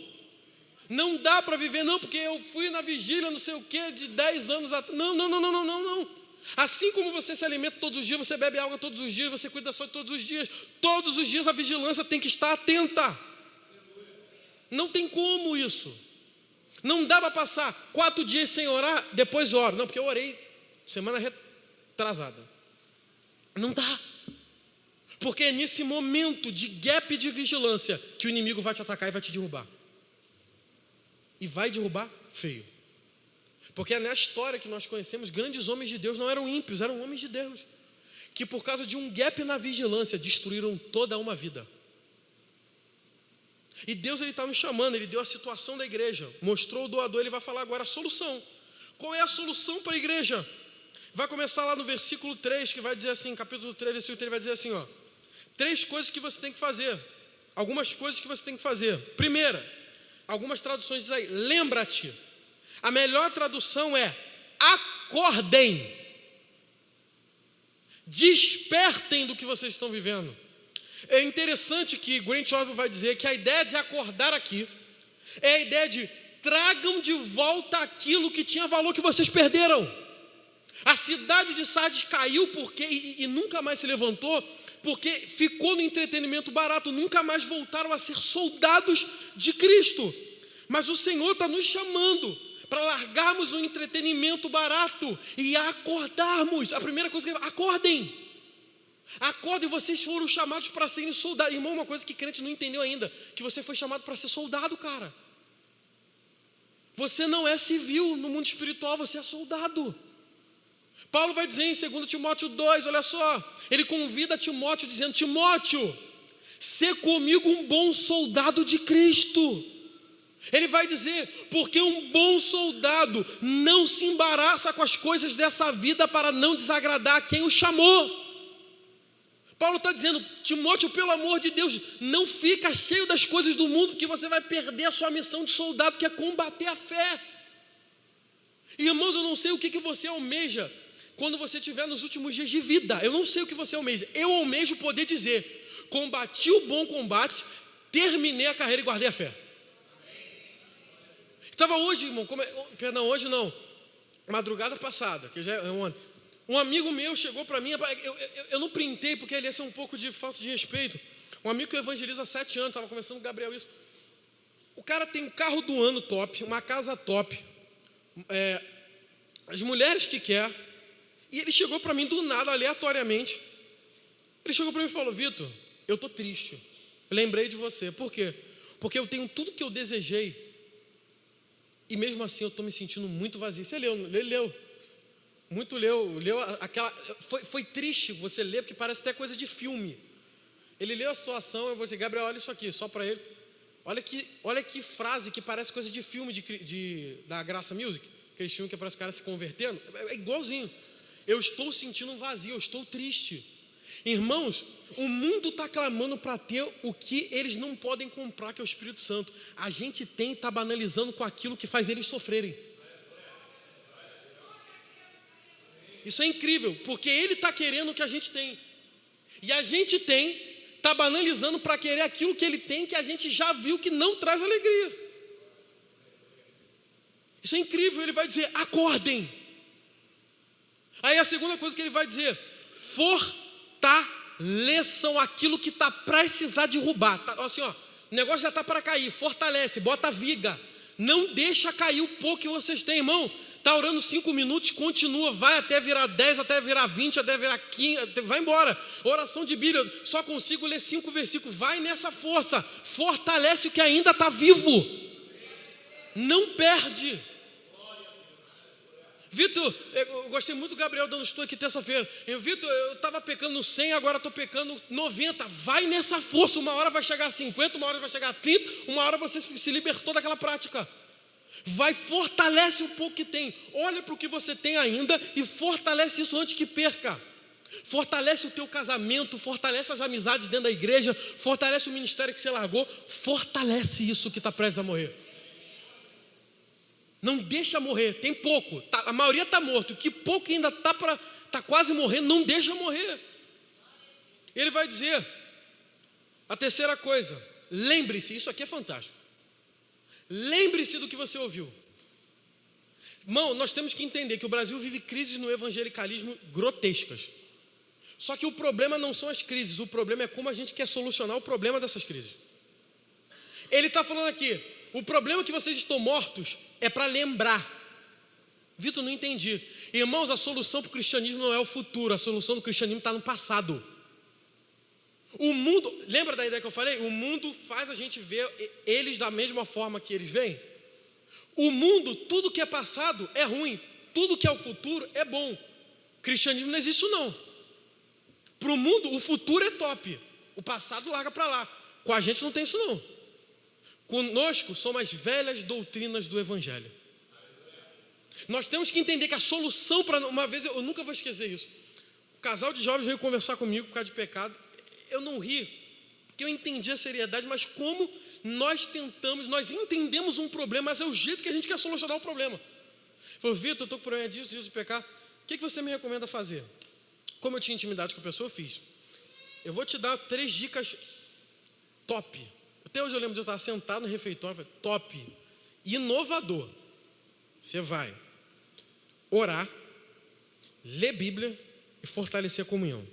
Não dá para viver, não, porque eu fui na vigília, não sei o que, de 10 anos atrás. Não. Assim como você se alimenta todos os dias, você bebe água todos os dias, você cuida da saúde todos os dias. Todos os dias a vigilância tem que estar atenta. Não tem como isso. Não dá para passar 4 dias sem orar, depois oro. Não, porque eu orei semana retrasada. Não dá. Porque é nesse momento de gap de vigilância que o inimigo vai te atacar e vai te derrubar. E vai derrubar feio. Porque é na história que nós conhecemos, grandes homens de Deus não eram ímpios, eram homens de Deus. Que por causa de um gap na vigilância, destruíram toda uma vida. E Deus está nos chamando, Ele deu a situação da igreja, mostrou o doador, Ele vai falar agora a solução. Qual é a solução para a igreja? Vai começar lá no versículo 3, que vai dizer assim, capítulo 3, versículo 3, vai dizer assim, ó. 3 coisas que você tem que fazer. Algumas coisas que você tem que fazer. Primeira, algumas traduções dizem aí, lembra-te. A melhor tradução é, acordem. Despertem do que vocês estão vivendo. É interessante que Grant Osborne vai dizer que a ideia de acordar aqui é a ideia de tragam de volta aquilo que tinha valor que vocês perderam. A cidade de Sardes caiu porque e nunca mais se levantou porque ficou no entretenimento barato, nunca mais voltaram a ser soldados de Cristo. Mas o Senhor está nos chamando para largarmos o entretenimento barato e acordarmos. A primeira coisa que ele fala, acordem, vocês foram chamados para serem soldados. Irmão, uma coisa que crente não entendeu ainda, que você foi chamado para ser soldado, cara. Você não é civil no mundo espiritual, você é soldado. Paulo vai dizer em 2 Timóteo 2, olha só, ele convida Timóteo dizendo, Timóteo, sê comigo um bom soldado de Cristo. Ele vai dizer, porque um bom soldado não se embaraça com as coisas dessa vida para não desagradar quem o chamou. Paulo está dizendo, Timóteo, pelo amor de Deus, não fica cheio das coisas do mundo, porque você vai perder a sua missão de soldado, que é combater a fé. Irmãos, eu não sei o que você almeja quando você estiver nos últimos dias de vida. Eu não sei o que você almeja. Eu almejo poder dizer, combati o bom combate, terminei a carreira e guardei a fé. Estava hoje, irmão, hoje não, madrugada passada, que já é ontem. Um amigo meu chegou para mim, eu não printei porque ele ia ser um pouco de falta de respeito. Um amigo que eu evangelizo há 7 anos, estava conversando com o Gabriel isso. O cara tem um carro do ano top, uma casa top, as mulheres que quer, E ele chegou para mim do nada, aleatoriamente. Ele chegou para mim e falou: Vitor, eu estou triste. Eu lembrei de você. Por quê? Porque eu tenho tudo que eu desejei e mesmo assim eu estou me sentindo muito vazio. Você leu? Ele leu. Muito leu aquela... Foi triste você ler, porque parece até coisa de filme. Ele leu a situação, eu vou dizer: Gabriel, olha isso aqui, só para ele. Olha que frase que parece coisa de filme da Graça Music. Aqueles filmes que parece o cara se convertendo. É igualzinho. Eu estou sentindo um vazio, eu estou triste. Irmãos, o mundo está clamando para ter o que eles não podem comprar, que é o Espírito Santo. A gente está banalizando com aquilo que faz eles sofrerem. Isso é incrível, porque ele está querendo o que a gente tem. E a gente está banalizando para querer aquilo que ele tem, que a gente já viu que não traz alegria. Isso é incrível. Ele vai dizer: acordem. Aí a segunda coisa que ele vai dizer: fortaleçam aquilo que está prestes a derrubar. Tá, assim, ó, o negócio já está para cair. Fortalece, bota viga. Não deixa cair o pouco que vocês têm, irmão. Está orando 5 minutos, continua, vai até virar 10, até virar 20, até virar 15, vai embora. Oração de Bíblia, só consigo ler 5 versículos. Vai nessa força, fortalece o que ainda está vivo. Não perde. Vitor, eu gostei muito do Gabriel dando estudo aqui terça-feira. Vitor, eu estava pecando no 100, agora estou pecando 90. Vai nessa força, uma hora vai chegar a 50, uma hora vai chegar a 30, uma hora você se libertou daquela prática. Vai, fortalece o pouco que tem. Olha para o que você tem ainda e fortalece isso antes que perca. Fortalece o teu casamento, fortalece as amizades dentro da igreja, fortalece o ministério que você largou, fortalece isso que está prestes a morrer. Não deixa morrer, tem pouco, a maioria está morto, o que pouco ainda está quase morrendo, não deixa morrer. Ele vai dizer, a terceira coisa: lembre-se, isso aqui é fantástico, lembre-se do que você ouviu. Irmão, nós temos que entender que o Brasil vive crises no evangelicalismo grotescas. Só que o problema não são as crises, o problema é como a gente quer solucionar o problema dessas crises. Ele está falando aqui: o problema é que vocês estão mortos é para lembrar. Vitor, não entendi. Irmãos, a solução para o cristianismo não é o futuro, a solução do cristianismo está no passado. O mundo, lembra da ideia que eu falei? O mundo faz a gente ver eles da mesma forma que eles veem. O mundo, tudo que é passado é ruim, tudo que é o futuro é bom. Cristianismo não existe isso não. Para o mundo, o futuro é top, o passado larga para lá. Com a gente não tem isso não. Conosco são as velhas doutrinas do Evangelho. Nós temos que entender que a solução para... Uma vez, eu nunca vou esquecer isso. Um casal de jovens veio conversar comigo por causa de pecado. Eu não ri, porque eu entendi a seriedade, mas como nós entendemos um problema, mas é o jeito que a gente quer solucionar o problema. Ele falou: Vitor, eu estou com problema disso, de pecar. O que você me recomenda fazer? Como eu tinha intimidade com a pessoa, eu fiz. Eu vou te dar 3 dicas top. Até hoje eu lembro de eu estar sentado no refeitório, falei: top, inovador. Você vai orar, ler Bíblia e fortalecer a comunhão.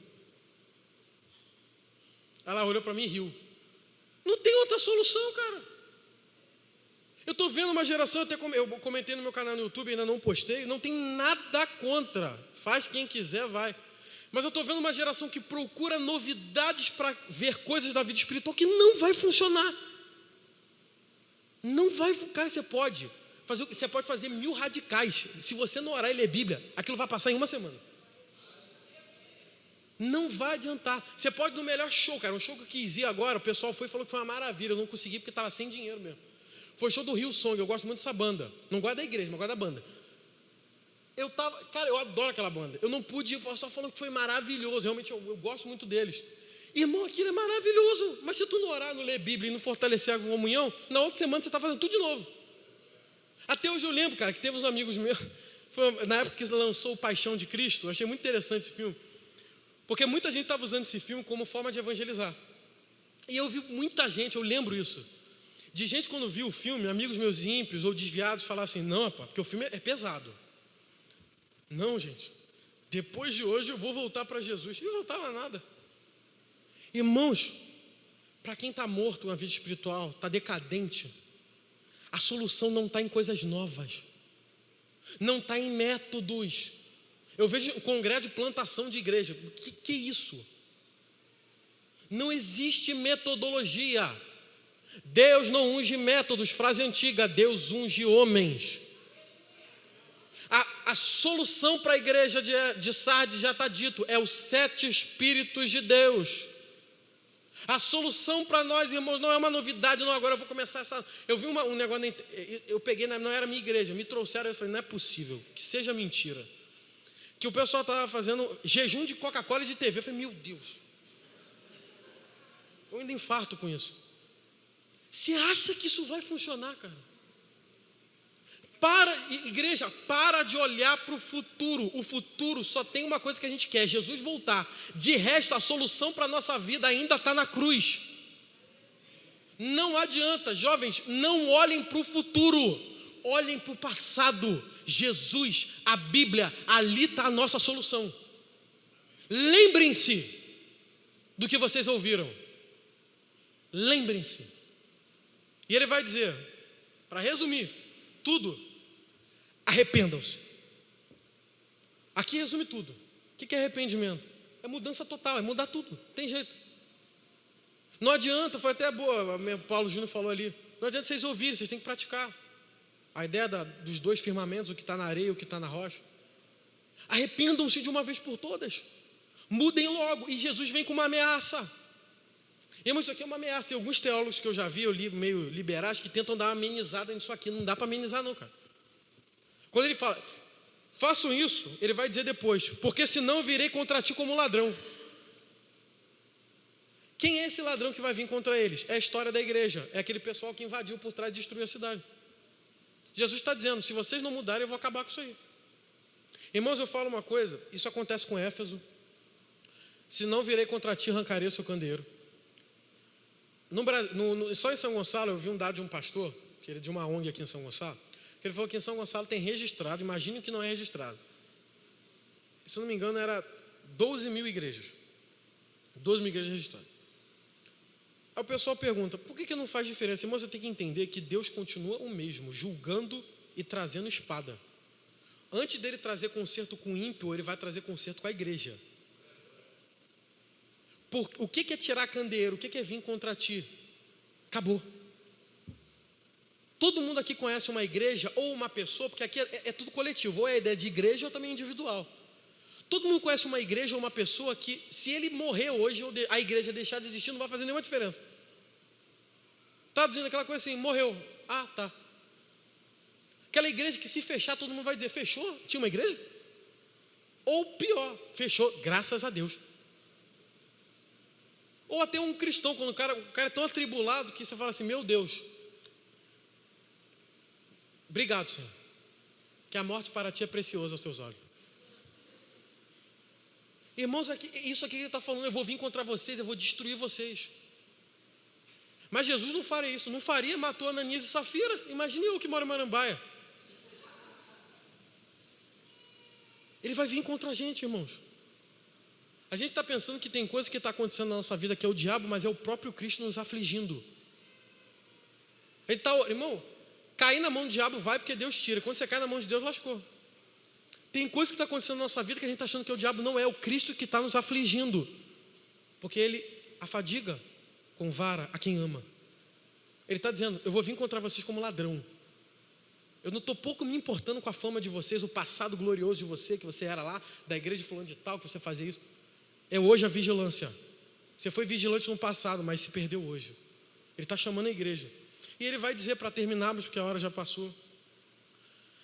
Ela olhou para mim e riu. Não tem outra solução, cara. Eu estou vendo uma geração, eu comentei no meu canal no YouTube, ainda não postei, não tem nada contra. Faz quem quiser, vai. Mas eu estou vendo uma geração que procura novidades para ver coisas da vida espiritual que não vai funcionar. Não vai, cara, você pode fazer 1000 radicais. Se você não orar e ler Bíblia, aquilo vai passar em uma semana. Não vai adiantar. Você pode ir no melhor show, cara. Um show que eu quis ir agora, o pessoal foi e falou que foi uma maravilha. Eu não consegui porque estava sem dinheiro mesmo. Foi o show do Hillsong, eu gosto muito dessa banda. Não gosto da igreja, mas gosto da banda. Cara, eu adoro aquela banda. Eu não pude ir, o pessoal falou que foi maravilhoso. Realmente eu gosto muito deles. Irmão, aquilo é maravilhoso. Mas se tu não orar, não ler Bíblia e não fortalecer a comunhão, na outra semana você está fazendo tudo de novo. Até hoje eu lembro, cara, que teve uns amigos meus. Foi na época que lançou o Paixão de Cristo. Eu achei muito interessante esse filme. Porque muita gente estava usando esse filme como forma de evangelizar. E eu vi muita gente, eu lembro isso, de gente quando viu o filme, amigos meus ímpios ou desviados, falar assim: não, rapaz, porque o filme é pesado. Não, gente, depois de hoje eu vou voltar para Jesus. E não voltava nada. Irmãos, para quem está morto, uma vida espiritual, está decadente, a solução não está em coisas novas, não está em métodos. Eu vejo um congresso de plantação de igreja. O que é isso? Não existe metodologia. Deus não unge métodos, frase antiga. Deus unge homens. A solução para a igreja de Sardes já está dito. É os 7 Espíritos de Deus. A solução para nós, irmãos, não é uma novidade. Não, agora eu vou começar essa... Eu vi um negócio, eu peguei, não era minha igreja, me trouxeram isso. Eu falei, não é possível, que seja mentira. Que o pessoal estava fazendo jejum de Coca-Cola e de TV. Eu falei, meu Deus, eu ainda infarto com isso. Você acha que isso vai funcionar, cara? Igreja, para de olhar para o futuro. O futuro só tem uma coisa que a gente quer: Jesus voltar. De resto, a solução para a nossa vida ainda está na cruz. Não adianta, jovens, não olhem para o futuro, olhem para o passado. Jesus, a Bíblia, ali está a nossa solução. Lembrem-se do que vocês ouviram. Lembrem-se. E ele vai dizer, para resumir tudo, arrependam-se. Aqui resume tudo. O que é arrependimento? É mudança total, é mudar tudo, tem jeito. Não adianta, foi até boa, o Paulo Júnior falou ali, não adianta vocês ouvirem, vocês têm que praticar. A ideia dos 2 firmamentos, o que está na areia e o que está na rocha. Arrependam-se de uma vez por todas. Mudem logo. E Jesus vem com uma ameaça. Irmão, isso aqui é uma ameaça. Tem alguns teólogos que eu já vi, eu li meio liberais, que tentam dar uma amenizada nisso aqui. Não dá para amenizar não, cara. Quando ele fala, façam isso, ele vai dizer depois, porque senão eu virei contra ti como ladrão. Quem é esse ladrão que vai vir contra eles? É a história da igreja. É aquele pessoal que invadiu por trás e destruiu a cidade. Jesus está dizendo, se vocês não mudarem, eu vou acabar com isso aí. Irmãos, eu falo uma coisa, isso acontece com Éfeso. Se não virei contra ti, arrancarei o seu candeeiro. Só em São Gonçalo, eu vi um dado de um pastor, que ele é de uma ONG aqui em São Gonçalo, que ele falou que em São Gonçalo tem registrado, imagine o que não é registrado. Se não me engano, era 12 mil igrejas. 12 mil igrejas registradas. Aí o pessoal pergunta, por que não faz diferença? Irmão, você tem que entender que Deus continua o mesmo, julgando e trazendo espada. Antes dele trazer conserto com o ímpio, ele vai trazer conserto com a igreja. O que é tirar candeeiro? O que é vir contra ti? Acabou. Todo mundo aqui conhece uma igreja ou uma pessoa, porque aqui é tudo coletivo, ou é a ideia de igreja ou também individual. Todo mundo conhece uma igreja ou uma pessoa que, se ele morrer hoje, ou a igreja deixar de existir, não vai fazer nenhuma diferença. Está dizendo aquela coisa assim, morreu. Ah, tá. Aquela igreja que se fechar, todo mundo vai dizer, fechou? Tinha uma igreja? Ou pior, fechou, graças a Deus. Ou até um cristão, quando o cara é tão atribulado que você fala assim, meu Deus, obrigado, Senhor, que a morte para ti é preciosa aos teus olhos. Irmãos, isso aqui que ele está falando, eu vou vir contra vocês, eu vou destruir vocês. Mas Jesus não faria isso, não faria, matou Ananias e Safira. Imagine eu que moro em Marambaia. Ele vai vir contra a gente, irmãos. A gente está pensando que tem coisa que está acontecendo na nossa vida que é o diabo, mas é o próprio Cristo nos afligindo. Irmão, cair na mão do diabo vai porque Deus tira. Quando você cai na mão de Deus, lascou. Tem coisa que está acontecendo na nossa vida que a gente está achando que é o diabo, não é o Cristo que está nos afligindo. Porque ele afadiga com vara a quem ama. Ele está dizendo, eu vou vir contra vocês como ladrão. Eu não estou pouco me importando com a fama de vocês, o passado glorioso de você, que você era lá, da igreja de fulano de tal, que você fazia isso. É hoje a vigilância. Você foi vigilante no passado, mas se perdeu hoje. Ele está chamando a igreja. E ele vai dizer, para terminarmos, porque a hora já passou,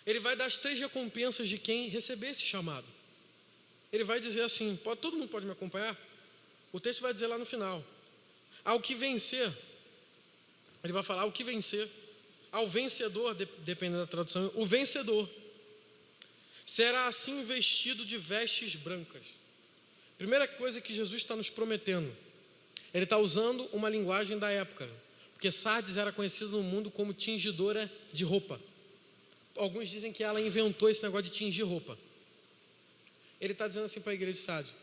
ele vai dar as 3 recompensas de quem receber esse chamado. Ele vai dizer assim, todo mundo pode me acompanhar? O texto vai dizer lá no final, ao que vencer, ele vai falar, ao que vencer, ao vencedor, dependendo da tradução, o vencedor será assim vestido de vestes brancas. Primeira coisa que Jesus está nos prometendo, ele está usando uma linguagem da época, porque Sardes era conhecido no mundo como tingidora de roupa. Alguns dizem que ela inventou esse negócio de tingir roupa. Ele está dizendo assim para a igreja de Sardes,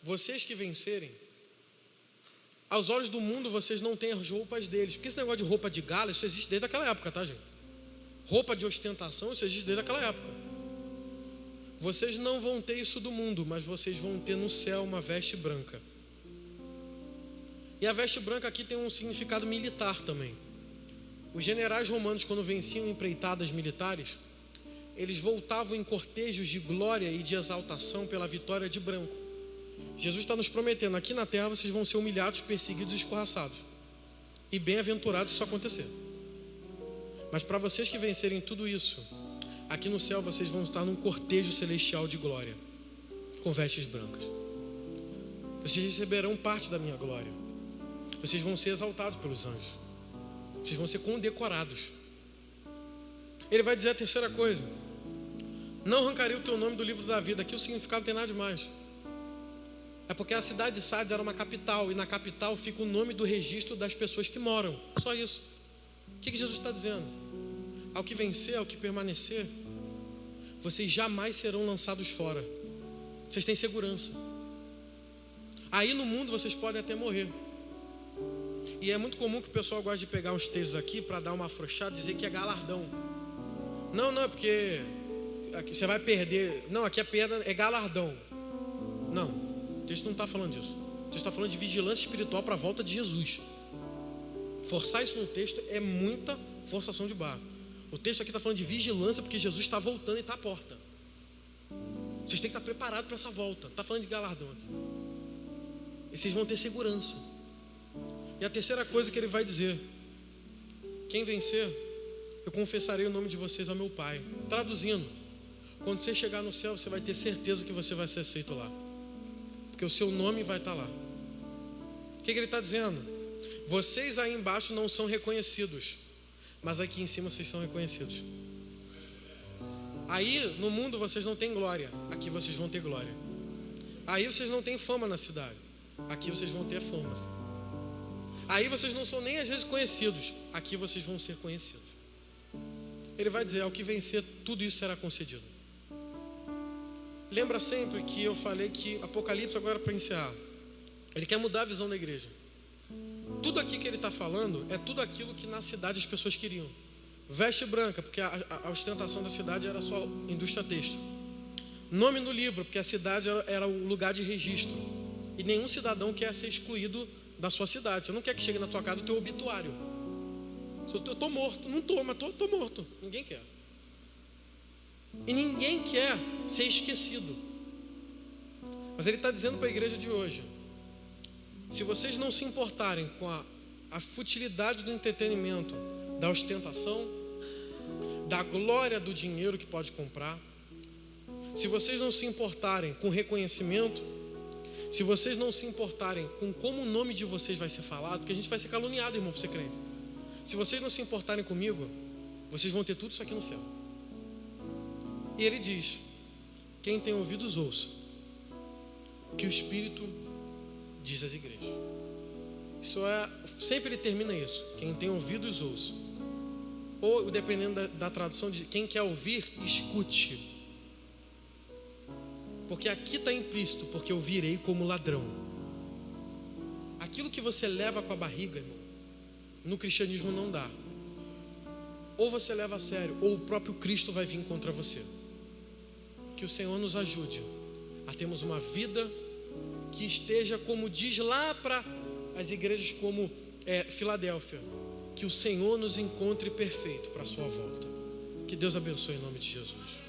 vocês que vencerem, aos olhos do mundo vocês não têm as roupas deles, porque esse negócio de roupa de gala, isso existe desde aquela época, tá, gente? Roupa de ostentação, isso existe desde aquela época. vocês não vão ter isso do mundo, mas vocês vão ter no céu uma veste branca. E a veste branca aqui tem um significado militar também. Os generais romanos, quando venciam empreitadas militares, eles voltavam em cortejos de glória e de exaltação pela vitória de branco. Jesus está nos prometendo, aqui na terra vocês vão ser humilhados, perseguidos e escorraçados. E bem-aventurados se isso acontecer. Mas para vocês que vencerem tudo isso, aqui no céu vocês vão estar num cortejo celestial de glória, com vestes brancas. Vocês receberão parte da minha glória. Vocês vão ser exaltados pelos anjos. Vocês vão ser condecorados. Ele vai dizer a terceira coisa: não arrancarei o teu nome do livro da vida. Aqui o significado não tem nada demais. É porque a cidade de Sardes era uma capital, e na capital fica o nome do registro das pessoas que moram. Só isso. O que Jesus está dizendo? Ao que vencer, ao que permanecer, vocês jamais serão lançados fora. Vocês têm segurança. Aí no mundo vocês podem até morrer. E é muito comum que o pessoal goste de pegar uns textos aqui para dar uma afrouxada e dizer que é galardão. Não, é porque aqui você vai perder. Não, aqui a perda é galardão. Não, o texto não está falando disso. O texto está falando de vigilância espiritual para a volta de Jesus. Forçar isso no texto é muita forçação de barra. O texto aqui está falando de vigilância porque Jesus está voltando e está à porta. Vocês têm que estar preparados para essa volta. Não está falando de galardão aqui. E vocês vão ter segurança. E a terceira coisa que ele vai dizer: quem vencer, eu confessarei o nome de vocês ao meu Pai. Traduzindo, quando você chegar no céu, você vai ter certeza que você vai ser aceito lá, porque o seu nome vai estar lá. O que ele está dizendo? Vocês aí embaixo não são reconhecidos, mas aqui em cima vocês são reconhecidos. Aí no mundo vocês não têm glória, aqui vocês vão ter glória. Aí vocês não têm fama na cidade, aqui vocês vão ter fama. Aí vocês não são nem às vezes conhecidos, aqui vocês vão ser conhecidos. Ele vai dizer: ao que vencer, tudo isso será concedido. Lembra sempre que eu falei que Apocalipse, agora para encerrar, ele quer mudar a visão da igreja. Tudo aqui que ele está falando é tudo aquilo que na cidade as pessoas queriam. Veste branca, porque a ostentação da cidade era só indústria têxtil. Nome no livro, porque a cidade era o lugar de registro. E nenhum cidadão quer ser excluído da sua cidade. Você não quer que chegue na tua casa o teu obituário. Eu estou morto. Não estou, mas estou morto. Ninguém quer. E ninguém quer ser esquecido. Mas ele está dizendo para a igreja de hoje: se vocês não se importarem com a futilidade do entretenimento, da ostentação, da glória do dinheiro que pode comprar, se vocês não se importarem com reconhecimento, se vocês não se importarem com como o nome de vocês vai ser falado, porque a gente vai ser caluniado, irmão, para você crer. Se vocês não se importarem comigo, vocês vão ter tudo isso aqui no céu. E ele diz: quem tem ouvidos, ouça o que o Espírito diz às igrejas. Sempre ele termina isso: quem tem ouvidos, ouça. Ou, dependendo da tradução, de quem quer ouvir, escute. Porque aqui está implícito: porque eu virei como ladrão. Aquilo que você leva com a barriga, irmão, no cristianismo não dá. Ou você leva a sério, ou o próprio Cristo vai vir contra você. Que o Senhor nos ajude a termos uma vida que esteja, como diz lá para as igrejas como Filadélfia, que o Senhor nos encontre perfeito para a sua volta. Que Deus abençoe em nome de Jesus.